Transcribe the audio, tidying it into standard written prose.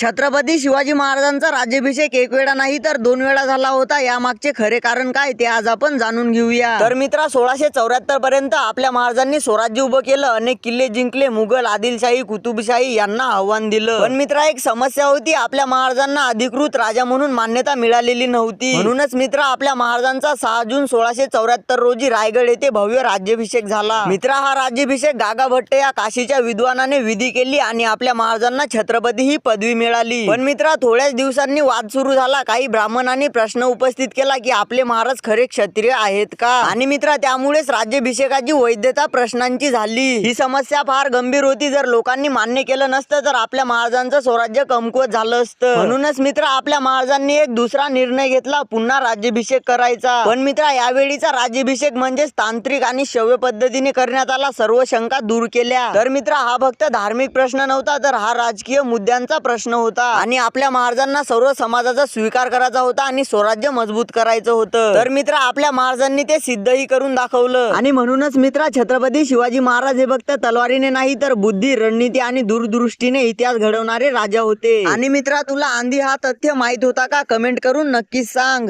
छत्रपती शिवाजी महाराजांचा राज्याभिषेक एक वेळा नाही तर 2 वेळा झाला होता. यामागचे खरे कारण काय ते आज आपण जाणून घेऊया. तर मित्रा 1674 पर्यंत आपल्या महाराजांनी स्वराज्य उभं केलं, अनेक किल्ले जिंकले, मुघल, आदिलशाही, कुतुबशाही यांना आव्हान दिलं. पण मित्रा एक समस्या होती, आपल्या महाराजांना अधिकृत राजा म्हणून मान्यता मिळालेली नव्हती. म्हणूनच मित्रा आपल्या महाराजांचा 6 जून 1674 रोजी रायगड येथे भव्य राज्याभिषेक झाला. मित्रा हा राज्याभिषेक गागा भट्ट या काशीच्या विद्वानाने विधी केली आणि आपल्या महाराजांना छत्रपती ही पदवी मिळाली. पण मित्रा थोड्याच दिवसांनी वाद सुरू झाला. काही ब्राह्मणांनी प्रश्न उपस्थित केला की आपले महाराज खरे क्षत्रिय आहेत का, आणि मित्रा त्यामुळेच राज्याभिषेकाची वैधता प्रश्नांची झाली. ही समस्या फार गंभीर होती. जर लोकांनी मान्य केलं नसतं तर आपल्या महाराजांचं स्वराज्य कमकुवत झालं असतं. म्हणूनच मित्रा आपल्या महाराजांनी एक दुसरा निर्णय घेतला, पुन्हा राज्याभिषेक करायचा. पण मित्रा यावेळीचा राज्याभिषेक म्हणजेच तांत्रिक आणि शव्य पद्धतीने करण्यात आला. सर्व शंका दूर केल्या. तर मित्रा हा फक्त धार्मिक प्रश्न नव्हता, तर हा राजकीय मुद्द्यांचा प्रश्न होता आणि आपल्या महाराजांना सर्व समाजाचा स्वीकार करायचा होता आणि स्वराज्य मजबूत करायचं होतं. तर मित्रा आपल्या महाराजांनी ते सिद्धही करून दाखवलं. आणि म्हणूनच मित्रा छत्रपती शिवाजी महाराज हे फक्त तलवारीने नाही तर बुद्धी, रणनीती आणि दूरदृष्टीने इतिहास घडवणारे राजा होते. आणि मित्रा तुला आंधी हा तथ्य माहित होता का? कमेंट करून नक्कीच सांग.